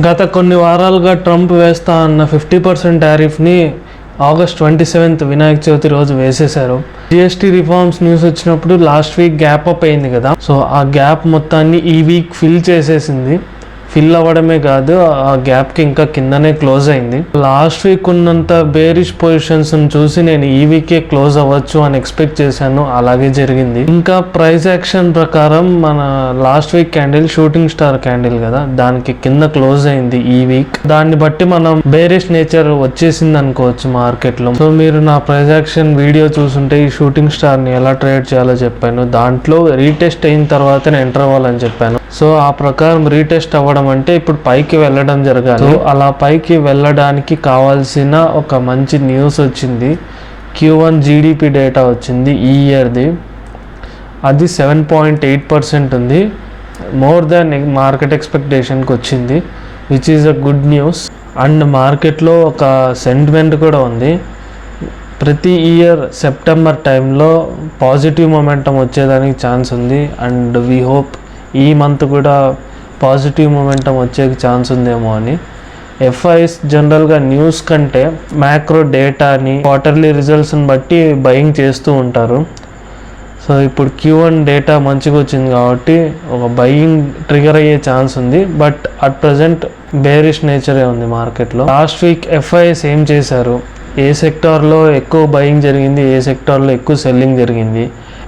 గత కొన్ని వారాలుగా ట్రంప్ వేస్తా అన్న 50% టారిఫ్ని ఆగస్ట్ 27 వినాయక చవితి రోజు వేసేశారు. జిఎస్టీ రిఫార్మ్స్ న్యూస్ వచ్చినప్పుడు లాస్ట్ వీక్ గ్యాప్ అప్ అయింది కదా, సో ఆ గ్యాప్ మొత్తాన్ని ఈ వీక్ ఫిల్ చేసేసింది. ఫిల్ అవ్వడమే కాదు, ఆ గ్యాప్కి ఇంకా కిందనే క్లోజ్ అయింది. లాస్ట్ వీక్ ఉన్నంత బేరిష్ పొజిషన్స్ చూసి నేను ఈ వీకే క్లోజ్ అవ్వచ్చు అని ఎక్స్పెక్ట్ చేశాను, అలాగే జరిగింది. ఇంకా ప్రైస్ యాక్షన్ ప్రకారం మన last week candle shooting star candle కదా, దానికి కింద క్లోజ్ అయింది ఈ వీక్. దాన్ని బట్టి మనం బేరిష్ నేచర్ వచ్చేసింది అనుకోవచ్చు మార్కెట్లో. సో మీరు నా ప్రైస్ యాక్షన్ వీడియో చూసుంటే ఈ షూటింగ్ స్టార్ని ఎలా ట్రేడ్ చేయాలో చెప్పాను. దాంట్లో రీటెస్ట్ అయిన తర్వాత నేను ఎంటర్ అవ్వాలని చెప్పాను. సో ఆ ప్రకారం రీటెస్ట్ అవ్వడం అంటే ఇప్పుడు పైకి వెళ్ళడం జరగాలి. సో అలా పైకి వెళ్ళడానికి కావాల్సిన ఒక మంచి న్యూస్ వచ్చింది. Q1 GDP డేటా వచ్చింది ఈ ఇయర్ది. అది 7.8% ఉంది, మోర్ దాన్ మార్కెట్ ఎక్స్పెక్టేషన్కి వచ్చింది, which is a good news. And మార్కెట్లో ఒక సెంటిమెంట్ కూడా ఉంది. ప్రతి ఇయర్ సెప్టెంబర్ టైంలో పాజిటివ్ మొమెంటం వచ్చేదానికి ఛాన్స్ ఉంది. అండ్ వీ హోప్ ఈ మంత్ కూడా పాజిటివ్ మొమెంటం వచ్చే ఛాన్స్ ఉందేమో అని. ఎఫ్ఐస్ జనరల్గా న్యూస్ కంటే మ్యాక్రో డేటాని, క్వార్టర్లీ రిజల్ట్స్ని బట్టి బయింగ్ చేస్తూ ఉంటారు. సో ఇప్పుడు Q1 డేటా మంచిగా వచ్చింది కాబట్టి ఒక బయింగ్ ట్రిగర్ అయ్యే ఛాన్స్ ఉంది. బట్ అట్ ప్రజెంట్ బేరిష్ నేచరే ఉంది మార్కెట్లో. లాస్ట్ వీక్ ఎఫ్ఐఎస్ ఏం చేశారు, ఏ సెక్టార్లో ఎక్కువ బయింగ్ జరిగింది, ఏ సెక్టార్లో ఎక్కువ సెల్లింగ్ జరిగింది,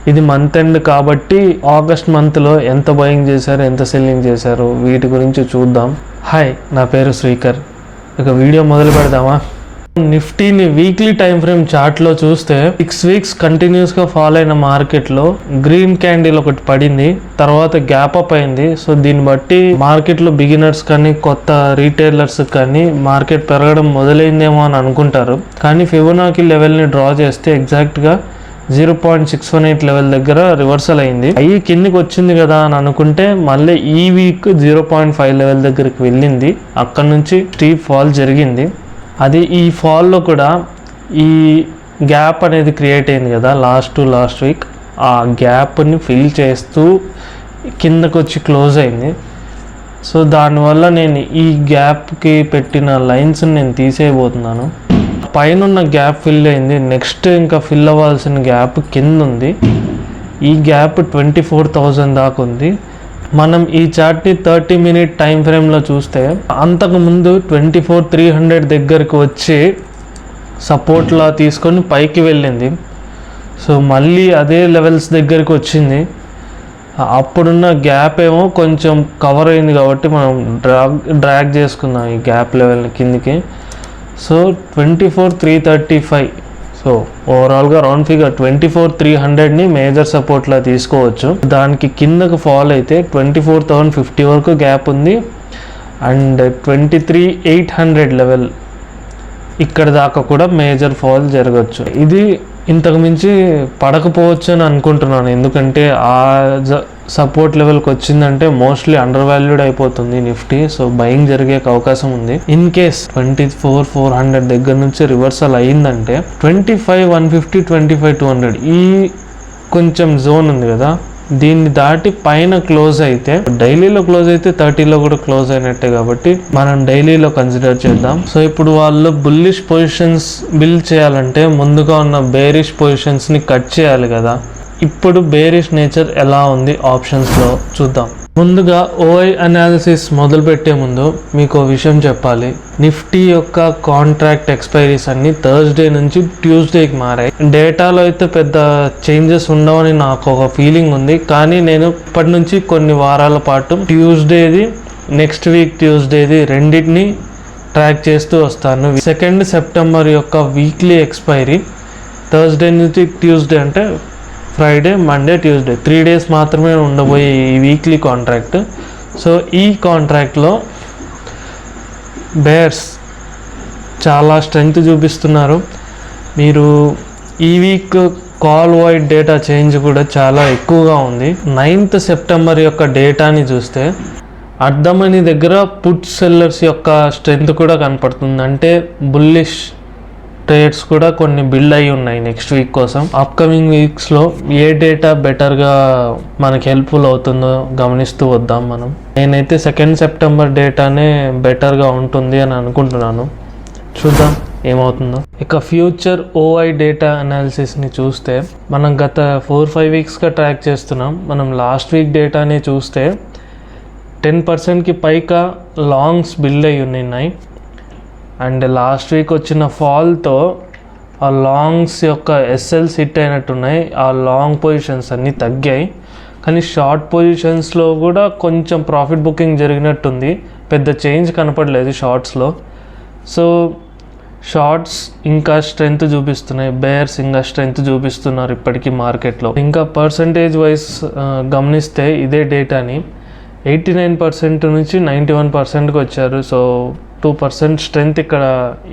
ఇది మంత్ ఎండ్ కాబట్టి ఆగస్ట్ మంత్లో ఎంత బయింగ్ చేశారు, ఎంత సెల్లింగ్ చేశారు, వీటి గురించి చూద్దాం. హాయ్, నా పేరు శ్రీకర్. ఇక వీడియో మొదలు పెడదామా? నిఫ్టీని వీక్లీ టైం ఫ్రేమ్ చార్ట్లో చూస్తే 6 వీక్స్ కంటిన్యూస్గా ఫాలో అయిన మార్కెట్లో గ్రీన్ క్యాండిల్ ఒకటి పడింది, తర్వాత గ్యాప్ అప్ అయింది. సో దీన్ని బట్టి మార్కెట్లో బిగినర్స్ కానీ కొత్త రీటైలర్స్ కానీ మార్కెట్ పెరగడం మొదలైందేమో అని అనుకుంటారు. కానీ ఫిబొనాకీ లెవెల్ని డ్రా చేస్తే ఎగ్జాక్ట్గా 0.618 లెవెల్ దగ్గర రివర్సల్ అయింది. అయ్యి కిందికి వచ్చింది కదా అని అనుకుంటే మళ్ళీ ఈ వీక్ 0.5 లెవెల్ దగ్గరికి వెళ్ళింది. అక్కడ నుంచి స్టీప్ ఫాల్ జరిగింది. అది ఈ ఫాల్లో కూడా ఈ గ్యాప్ అనేది క్రియేట్ అయింది కదా లాస్ట్ వీక్, ఆ గ్యాప్ని ఫిల్ చేస్తూ కిందకు వచ్చి క్లోజ్ అయింది. సో దానివల్ల నేను ఈ గ్యాప్కి పెట్టిన లైన్స్ని నేను తీసేయబోతున్నాను. పైన ఉన్న గ్యాప్ ఫిల్ అయింది, నెక్స్ట్ ఇంకా ఫిల్ అవ్వాల్సిన గ్యాప్ కింద ఉంది. ఈ గ్యాప్ 24,000 దాకా ఉంది. మనం ఈ చార్ట్ని 30 మినిట్ టైం ఫ్రేమ్లో చూస్తే అంతకుముందు 24,300 దగ్గరికి వచ్చి సపోర్ట్లా తీసుకొని పైకి వెళ్ళింది. సో మళ్ళీ అదే లెవెల్స్ దగ్గరికి వచ్చింది. అప్పుడున్న గ్యాప్ ఏమో కొంచెం కవర్ అయింది కాబట్టి మనం డ్రాగ్ చేసుకుందాం ఈ గ్యాప్ లెవెల్ కిందికి. సో 24,335, సో ఓవరాల్గా రౌండ్ ఫిగర్ 24,300ని మేజర్ సపోర్ట్లా తీసుకోవచ్చు. దానికి కిందకు ఫాల్ అయితే 24,050 వరకు గ్యాప్ ఉంది. అండ్ 23,800 లెవెల్ ఇక్కడ దాకా కూడా మేజర్ ఫాల్ జరగచ్చు. ఇది ఇంతకు మించి పడకపోవచ్చు అని అనుకుంటున్నాను, ఎందుకంటే ఆ సపోర్ట్ లెవెల్కి వచ్చిందంటే మోస్ట్లీ అండర్ వాల్యూడ్ అయిపోతుంది నిఫ్టీ. సో బయింగ్ జరిగే అవకాశం ఉంది. ఇన్ కేస్ 24,400 దగ్గర నుంచి రివర్సల్ అయ్యిందంటే 25,150, 25,200 ఈ కొంచెం జోన్ ఉంది కదా, దీన్ని దాటి పైన క్లోజ్ అయితే, డైలీలో క్లోజ్ అయితే 30లో కూడా క్లోజ్ అయినట్టే కాబట్టి మనం డైలీలో కన్సిడర్ చేద్దాం. సో ఇప్పుడు వాళ్ళు బుల్లిష్ పొజిషన్స్ బిల్డ్ చేయాలంటే ముందుగా ఉన్న బేరిష్ పొజిషన్స్ని కట్ చేయాలి కదా. ఇప్పుడు బేరిష్ నేచర్ ఎలా ఉంది ఆప్షన్స్లో చూద్దాం. ముందుగా ఓఐ అనాలిసిస్ మొదలుపెట్టే ముందు మీకు ఒక విషయం చెప్పాలి. నిఫ్టీ యొక్క కాంట్రాక్ట్ ఎక్స్పైరీస్ అన్ని థర్స్డే నుంచి ట్యూస్డేకి మారాయి. డేటాలో అయితే పెద్ద చేంజెస్ ఉండవని నాకు ఒక ఫీలింగ్ ఉంది, కానీ నేను ఇప్పటి నుంచి కొన్ని వారాల పాటు ట్యూస్డేది, నెక్స్ట్ వీక్ ట్యూస్డేది రెండింటిని ట్రాక్ చేస్తూ వస్తాను. 2 సెప్టెంబర్ యొక్క వీక్లీ ఎక్స్పైరీ థర్స్డే నుంచి ట్యూస్డే అంటే ఫ్రైడే, మండే, ట్యూస్డే 3 డేస్ మాత్రమే ఉండబోయే ఈ వీక్లీ కాంట్రాక్ట్. సో ఈ కాంట్రాక్ట్లో బేర్స్ చాలా స్ట్రెంగ్త్ చూపిస్తున్నారు. మీరు ఈ week call wide data change కూడా చాలా ఎక్కువగా ఉంది. 9th సెప్టెంబర్ యొక్క డేటాని చూస్తే అర్ధమని దగ్గర పుట్ సెల్లర్స్ యొక్క స్ట్రెంగ్త్ కూడా కనపడుతుంది. అంటే బుల్లిష్ ట్రేడ్స్ కూడా కొన్ని బిల్డ్ అయి ఉన్నాయి నెక్స్ట్ వీక్ కోసం. అప్కమింగ్ వీక్స్లో ఏ డేటా బెటర్గా మనకి హెల్ప్ఫుల్ అవుతుందో గమనిస్తూ వద్దాం మనం. నేనైతే 2nd సెప్టెంబర్ డేటానే బెటర్గా ఉంటుంది అని అనుకుంటున్నాను. చూద్దాం ఏమవుతుందో. ఇక ఫ్యూచర్ ఓఐ డేటా అనాలిసిస్ని చూస్తే మనం గత 4-5 వీక్స్గా ట్రాక్ చేస్తున్నాం. మనం లాస్ట్ వీక్ డేటాని చూస్తే 10%కి పైగా లాంగ్స్ బిల్డ్ అయ్యి ఉన్నాయి. అండ్ లాస్ట్ వీక్ వచ్చిన ఫాల్తో ఆ లాంగ్స్ యొక్క ఎస్ఎల్స్ హిట్ అయినట్టున్నాయి. ఆ లాంగ్ పొజిషన్స్ అన్నీ తగ్గాయి. కానీ షార్ట్ పొజిషన్స్లో కూడా కొంచెం ప్రాఫిట్ బుకింగ్ జరిగినట్టుంది. పెద్ద చేంజ్ కనపడలేదు షార్ట్స్లో. సో షార్ట్స్ ఇంకా స్ట్రెంగ్త్ చూపిస్తున్నాయి, బేర్స్ ఇంకా స్ట్రెంగ్త్ చూపిస్తున్నారు ఇప్పటికీ మార్కెట్లో. ఇంకా పర్సంటేజ్ వైజ్ గమనిస్తే ఇదే డేటాని 89% నుంచి 91%కి వచ్చారు. సో 2% స్ట్రెంగ్త్ ఇక్కడ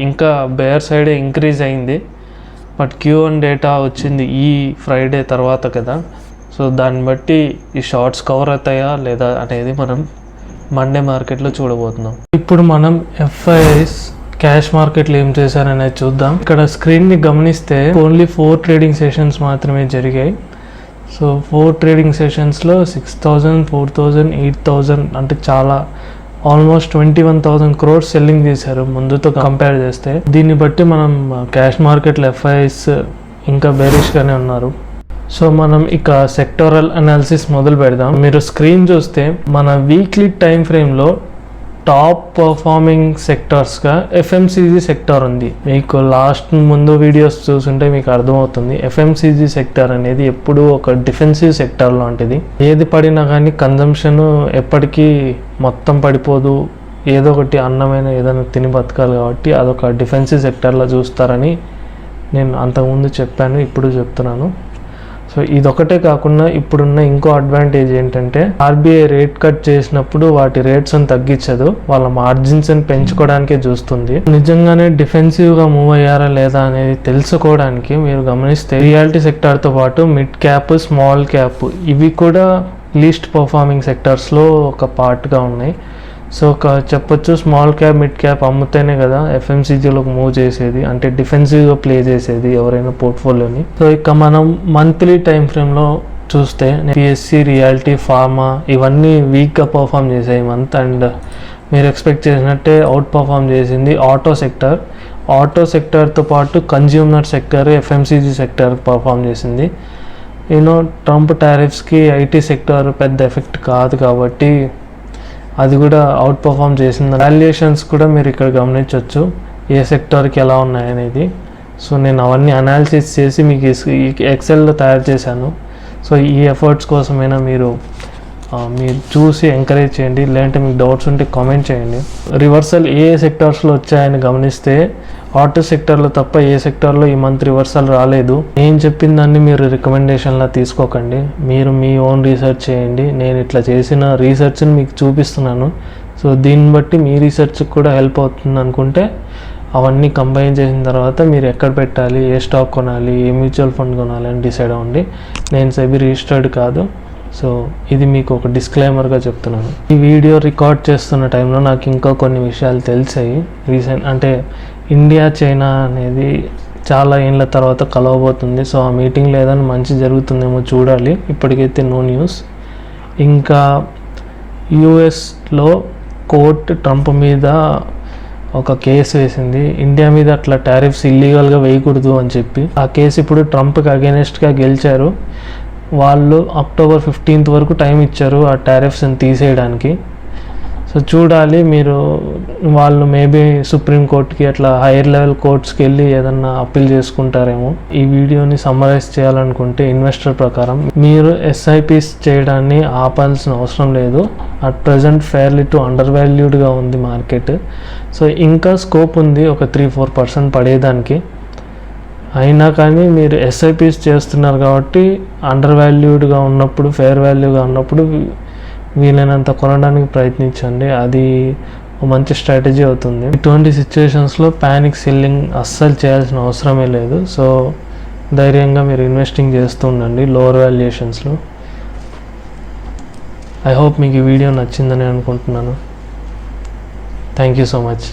ఇంకా బేర్ సైడే ఇంక్రీజ్ అయింది. బట్ Q1 డేటా వచ్చింది ఈ ఫ్రైడే తర్వాత కదా. సో దాన్ని బట్టి ఈ షార్ట్స్ కవర్ అవుతాయా లేదా అనేది మనం మండే మార్కెట్లో చూడబోతున్నాం. ఇప్పుడు మనం ఎఫ్ఐఎస్ క్యాష్ మార్కెట్లో ఏం చేశారనేది చూద్దాం. ఇక్కడ స్క్రీన్ని గమనిస్తే ఓన్లీ 4 ట్రేడింగ్ సెషన్స్ మాత్రమే జరిగాయి. సో 4 ట్రేడింగ్ సెషన్స్లో 6,000, 4,000, 8,000 అంటే చాలా ఆల్మోస్ట్ 21,000 crores సెల్లింగ్ చేశారు ముందుతో కంపేర్ చేస్తే. దీన్ని బట్టి మనం క్యాష్ మార్కెట్లో ఎఫ్ఐఎస్ ఇంకా బేరిష్గానే ఉన్నారు. సో మనం ఇక సెక్టోరల్ అనాలిసిస్ మొదలు పెడదాం. మీరు స్క్రీన్ చూస్తే మన వీక్లీ టైం ఫ్రేమ్లో టాప్ పర్ఫార్మింగ్ సెక్టార్స్గా ఎఫ్ఎంసీజీ సెక్టార్ ఉంది. మీకు లాస్ట్ ముందు వీడియోస్ చూసుంటే మీకు అర్థమవుతుంది. ఎఫ్ఎంసీజీ సెక్టార్ అనేది ఎప్పుడూ ఒక డిఫెన్సివ్ సెక్టార్ లాంటిది. ఏది పడినా కానీ కన్జంప్షన్ ఎప్పటికీ మొత్తం పడిపోదు. ఏదో ఒకటి అన్నమైన ఏదైనా తిని బతకాలి కాబట్టి అదొక డిఫెన్సివ్ సెక్టార్లో చూస్తారని నేను అంతకుముందు చెప్పాను, ఇప్పుడు చెప్తున్నాను. సో ఇదొకటే కాకుండా ఇప్పుడున్న ఇంకో అడ్వాంటేజ్ ఏంటంటే ఆర్బీఐ రేట్ కట్ చేసినప్పుడు వాటి రేట్స్ని తగ్గించదు, వాళ్ళ మార్జిన్స్ని పెంచుకోవడానికే చూస్తుంది. నిజంగానే డిఫెన్సివ్గా మూవ్ అయ్యారా లేదా అనేది తెలుసుకోవడానికి మీరు గమనిస్తే రియాలిటీ సెక్టార్తో పాటు మిడ్ క్యాప్, స్మాల్ క్యాప్ ఇవి కూడా లీస్ట్ పర్ఫార్మింగ్ సెక్టార్స్లో ఒక పార్ట్గా ఉన్నాయి. సో చెప్పొచ్చు స్మాల్ క్యాప్, మిడ్ క్యాప్ అమ్ముతేనే కదా ఎఫ్ఎంసీజీలోకి మూవ్ చేసేది, అంటే డిఫెన్సివ్గా ప్లే చేసేది ఎవరైనా పోర్ట్ఫోలియోని. సో ఇక మనం మంత్లీ టైం ఫ్రేమ్లో చూస్తే పిఎస్సి, రియాలిటీ, ఫార్మా ఇవన్నీ వీక్గా పర్ఫామ్ చేసాయి మంత్. అండ్ మీరు ఎక్స్పెక్ట్ చేసినట్టే అవుట్ పర్ఫామ్ చేసింది ఆటో సెక్టర్. ఆటో సెక్టర్తో పాటు consumer sector, FMCG sector perform చేసింది. ట్రంప్ టారిఫ్స్కి ఐటీ సెక్టర్ పెద్ద ఎఫెక్ట్ కాదు కాబట్టి అది కూడా అవుట్ పర్ఫామ్ చేసింది. వాల్యుయేషన్స్ కూడా మీరు ఇక్కడ గమనించవచ్చు ఏ సెక్టార్కి ఎలా ఉన్నాయనేది. సో నేను అవన్నీ అనాలిసిస్ చేసి మీకు ఎక్సెల్లో తయారు చేశాను. సో ఈ ఎఫర్ట్స్ కోసమైనా మీరు చూసి ఎంకరేజ్ చేయండి, లేదంటే మీకు డౌట్స్ ఉంటే కామెంట్ చేయండి. రివర్సల్ ఏ సెక్టార్స్లో వచ్చాయని గమనిస్తే ఆటో సెక్టార్లో తప్ప ఏ సెక్టార్లో ఈ మంత్ రివర్సల్ రాలేదు. నేను చెప్పిన దాన్ని మీరు రికమెండేషన్లా తీసుకోకండి, మీరు మీ ఓన్ రీసెర్చ్ చేయండి. నేను ఇట్లా చేసిన రీసెర్చ్ని మీకు చూపిస్తున్నాను. సో దీన్ని బట్టి మీ రీసెర్చ్కి కూడా హెల్ప్ అవుతుంది అనుకుంటే అవన్నీ కంబైన్ చేసిన తర్వాత మీరు ఎక్కడ పెట్టాలి, ఏ స్టాక్ కొనాలి, ఏ మ్యూచువల్ ఫండ్ కొనాలి అని డిసైడ్ అవ్వండి. నేను సెబీ రిజిస్టర్డ్ కాదు. సో ఇది మీకు ఒక డిస్క్లైమర్గా చెప్తున్నాను. ఈ వీడియో రికార్డ్ చేస్తున్న టైంలో నాకు ఇంకా కొన్ని విషయాలు తెలిసాయి. అంటే ఇండియా చైనా అనేది చాలా ఏళ్ళ తర్వాత కలవబోతుంది. సో ఆ మీటింగ్లో ఏదైనా మంచి జరుగుతుందేమో చూడాలి. ఇప్పటికైతే నో న్యూస్. ఇంకా యుఎస్లో కోర్టు ట్రంప్ మీద ఒక కేసు వేసింది, ఇండియా మీద అట్లా టారిఫ్స్ ఇల్లీగల్గా వేయకూడదు అని చెప్పి. ఆ కేసు ఇప్పుడు ట్రంప్కి అగెనిస్ట్గా గెలిచారు. వాళ్ళు October 15th వరకు టైం ఇచ్చారు ఆ టారిఫ్స్ని తీసేయడానికి. సో చూడాలి, మీరు వాళ్ళు మేబీ సుప్రీంకోర్టుకి అట్లా హైయర్ లెవెల్ కోర్ట్స్కి వెళ్ళి ఏదన్నా అప్పీల్ చేసుకుంటారేమో. ఈ వీడియోని సమ్మరైజ్ చేయాలనుకుంటే ఇన్వెస్టర్ ప్రకారం మీరు ఎస్ఐపిస్ చేయడాన్ని ఆపాల్సిన అవసరం లేదు. అట్ ప్రజెంట్ ఫెయిర్లీ టు అండర్ వాల్యూడ్గా ఉంది మార్కెట్. సో ఇంకా స్కోప్ ఉంది ఒక 3-4% పడేదానికి. అయినా కానీ మీరు ఎస్ఐపిస్ చేస్తున్నారు కాబట్టి అండర్ వాల్యూడ్గా ఉన్నప్పుడు, ఫెయిర్ వాల్యూగా ఉన్నప్పుడు వీలైనంత కొనడానికి ప్రయత్నించండి. అది మంచి స్ట్రాటజీ అవుతుంది. ఇటువంటి సిచ్యువేషన్స్లో ప్యానిక్ సెల్లింగ్ అస్సలు చేయాల్సిన అవసరమే లేదు. సో ధైర్యంగా మీరు ఇన్వెస్టింగ్ చేస్తూ ఉండండి లోవర్ వాల్యుయేషన్స్లో. ఐ హోప్ మీకు ఈ వీడియో నచ్చిందని అనుకుంటున్నాను. Thank you so much.